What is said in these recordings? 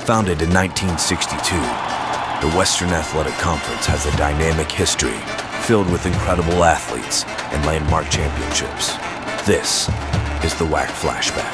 Founded in 1962, the Western Athletic Conference has a dynamic history filled with incredible athletes and landmark championships. This is the WAC Flashback.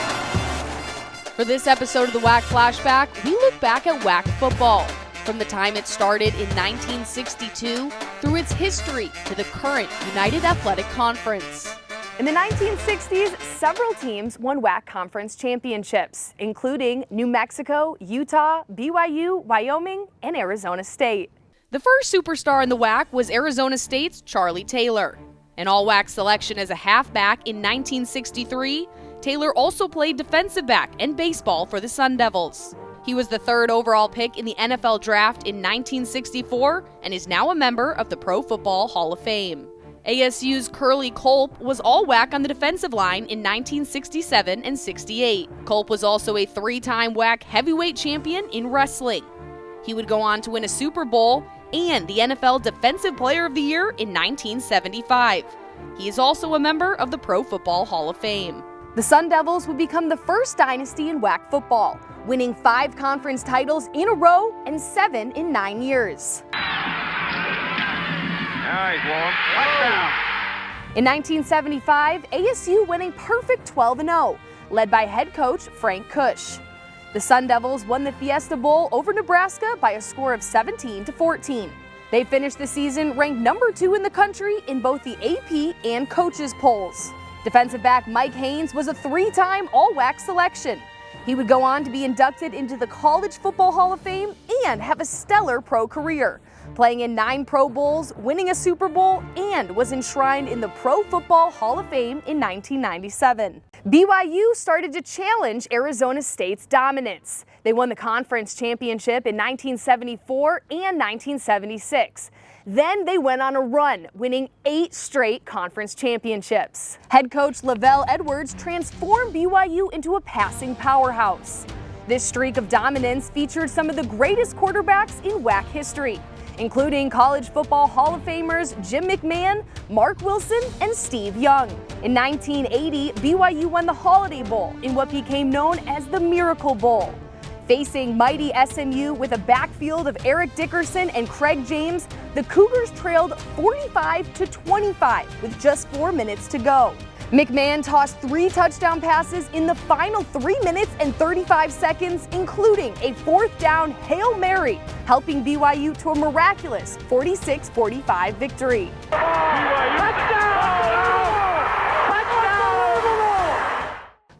For this episode of the WAC Flashback, we look back at WAC football, from the time it started in 1962 through its history to the current United Athletic Conference. In the 1960s, several teams won WAC conference championships, including New Mexico, Utah, BYU, Wyoming, and Arizona State. The first superstar in the WAC was Arizona State's Charlie Taylor. An all-WAC selection as a halfback in 1963, Taylor also played defensive back and baseball for the Sun Devils. He was the third overall pick in the NFL draft in 1964 and is now a member of the Pro Football Hall of Fame. ASU's Curly Culp was all WAC on the defensive line in 1967 and 68. Culp was also a three-time WAC heavyweight champion in wrestling. He would go on to win a Super Bowl and the NFL Defensive Player of the Year in 1975. He is also a member of the Pro Football Hall of Fame. The Sun Devils would become the first dynasty in WAC football, winning 5 conference titles in a row and 7 in 9 years. In 1975, ASU went a perfect 12-0, led by head coach Frank Kush. The Sun Devils won the Fiesta Bowl over Nebraska by a score of 17-14. They finished the season ranked number 2 in the country in both the AP and coaches polls. Defensive back Mike Haynes was a 3-time All-WAC selection. He would go on to be inducted into the College Football Hall of Fame and have a stellar pro career, playing in 9 Pro Bowls, winning a Super Bowl, and was enshrined in the Pro Football Hall of Fame in 1997. BYU started to challenge Arizona State's dominance. They won the conference championship in 1974 and 1976. Then they went on a run, winning 8 straight conference championships. Head coach Lavelle Edwards transformed BYU into a passing powerhouse. This streak of dominance featured some of the greatest quarterbacks in WAC history, including College Football Hall of Famers Jim McMahon, Mark Wilson, and Steve Young. In 1980, BYU won the Holiday Bowl in what became known as the Miracle Bowl. Facing mighty SMU with a backfield of Eric Dickerson and Craig James, the Cougars trailed 45-25 with just 4 minutes to go. McMahon tossed 3 touchdown passes in the final 3 minutes and 35 seconds, including a 4th down Hail Mary, helping BYU to a miraculous 46-45 victory.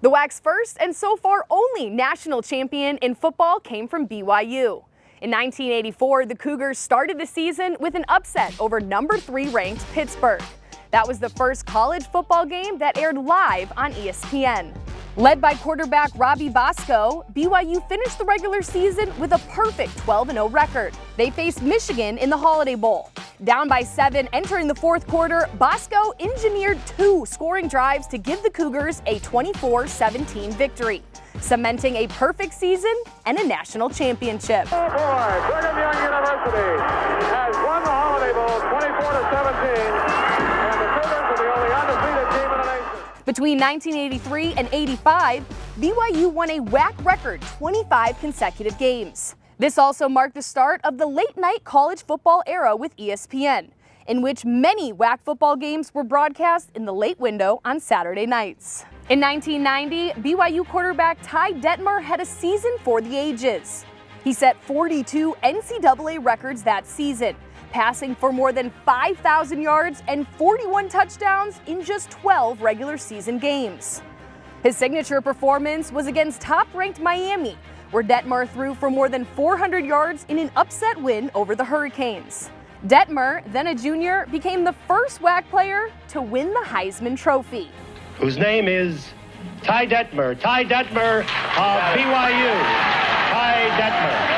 The WAC's first and so far only national champion in football came from BYU. In 1984, the Cougars started the season with an upset over number 3 ranked Pittsburgh. That was the first college football game that aired live on ESPN. Led by quarterback Robbie Bosco, BYU finished the regular season with a perfect 12-0 record. They faced Michigan in the Holiday Bowl. Down by 7 entering the 4th quarter, Bosco engineered 2 scoring drives to give the Cougars a 24-17 victory, cementing a perfect season and a national championship. Brigham Young University has won the Holiday Bowl 24-17. Between 1983 and 85, BYU won a WAC record 25 consecutive games. This also marked the start of the late-night college football era with ESPN, in which many WAC football games were broadcast in the late window on Saturday nights. In 1990, BYU quarterback Ty Detmer had a season for the ages. He set 42 NCAA records that season, passing for more than 5,000 yards and 41 touchdowns in just 12 regular season games. His signature performance was against top-ranked Miami, where Detmer threw for more than 400 yards in an upset win over the Hurricanes. Detmer, then a junior, became the first WAC player to win the Heisman Trophy. Whose name is Ty Detmer. Ty Detmer of BYU. Ty Detmer.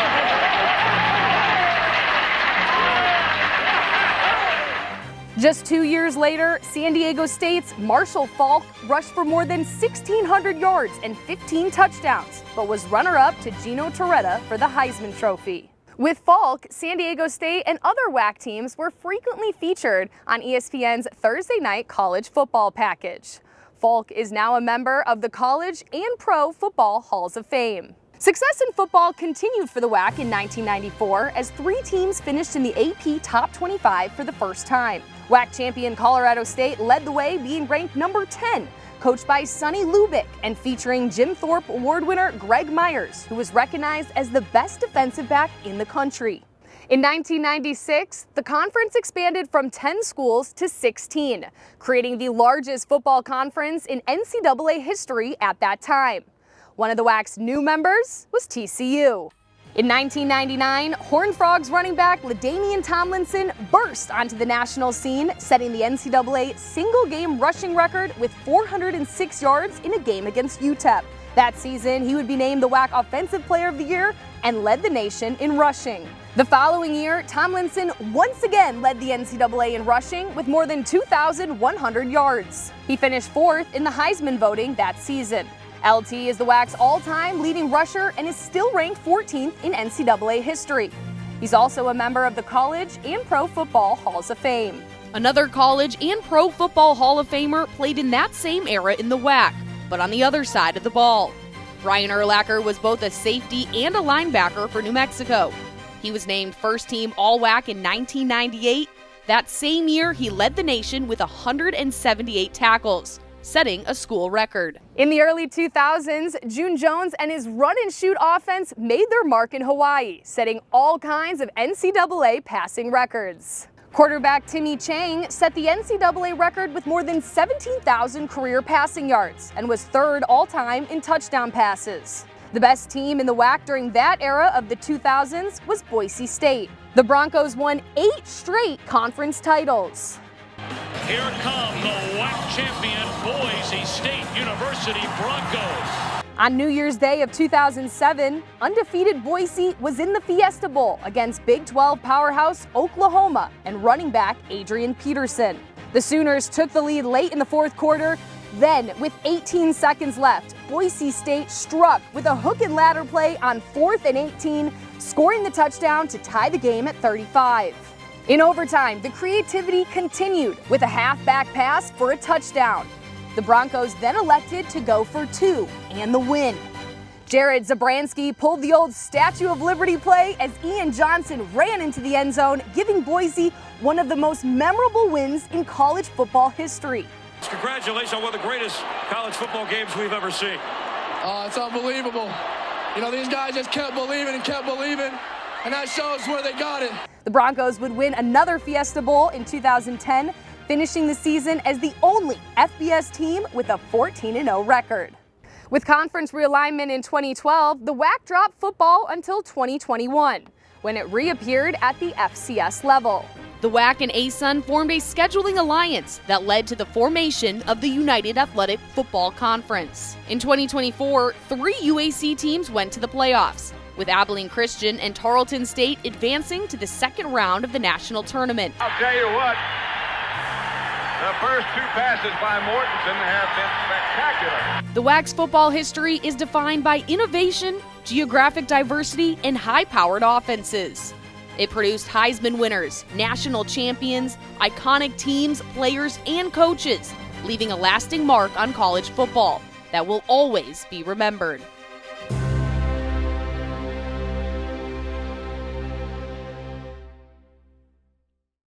Just 2 years later, San Diego State's Marshall Faulk rushed for more than 1,600 yards and 15 touchdowns, but was runner-up to Gino Torretta for the Heisman Trophy. With Faulk, San Diego State and other WAC teams were frequently featured on ESPN's Thursday night college football package. Faulk is now a member of the College and Pro Football Halls of Fame. Success in football continued for the WAC in 1994 as 3 teams finished in the AP Top 25 for the first time. WAC champion Colorado State led the way, being ranked number 10, coached by Sonny Lubick and featuring Jim Thorpe Award winner Greg Myers, who was recognized as the best defensive back in the country. In 1996, the conference expanded from 10 schools to 16, creating the largest football conference in NCAA history at that time. One of the WAC's new members was TCU. In 1999, Horned Frogs running back LaDainian Tomlinson burst onto the national scene, setting the NCAA single-game rushing record with 406 yards in a game against UTEP. That season, he would be named the WAC Offensive Player of the Year and led the nation in rushing. The following year, Tomlinson once again led the NCAA in rushing with more than 2,100 yards. He finished 4th in the Heisman voting that season. LT is the WAC's all-time leading rusher and is still ranked 14th in NCAA history. He's also a member of the College and Pro Football Halls of Fame. Another College and Pro Football Hall of Famer played in that same era in the WAC, but on the other side of the ball. Brian Urlacher was both a safety and a linebacker for New Mexico. He was named first-team All-WAC in 1998. That same year, he led the nation with 178 tackles, setting a school record. In the early 2000s, June Jones and his run-and-shoot offense made their mark in Hawaii, setting all kinds of NCAA passing records. Quarterback Timmy Chang set the NCAA record with more than 17,000 career passing yards and was 3rd all-time in touchdown passes. The best team in the WAC during that era of the 2000s was Boise State. The Broncos won 8 straight conference titles. Here come the WAC champion Boise State University Broncos. On New Year's Day of 2007, undefeated Boise was in the Fiesta Bowl against Big 12 powerhouse Oklahoma and running back Adrian Peterson. The Sooners took the lead late in the 4th quarter. Then, with 18 seconds left, Boise State struck with a hook and ladder play on 4th and 18, scoring the touchdown to tie the game at 35. In overtime, the creativity continued with a halfback pass for a touchdown. The Broncos then elected to go for 2 and the win. Jared Zabransky pulled the old Statue of Liberty play as Ian Johnson ran into the end zone, giving Boise one of the most memorable wins in college football history. Congratulations on one of the greatest college football games we've ever seen. It's unbelievable. You know, these guys just kept believing, and that shows where they got it. The Broncos would win another Fiesta Bowl in 2010, finishing the season as the only FBS team with a 14-0 record. With conference realignment in 2012, the WAC dropped football until 2021, when it reappeared at the FCS level. The WAC and ASUN formed a scheduling alliance that led to the formation of the United Athletic Football Conference. In 2024, 3 UAC teams went to the playoffs, with Abilene Christian and Tarleton State advancing to the 2nd round of the national tournament. I'll tell you what, the first 2 passes by Mortensen have been spectacular. The WAC's football history is defined by innovation, geographic diversity, and high-powered offenses. It produced Heisman winners, national champions, iconic teams, players, and coaches, leaving a lasting mark on college football that will always be remembered.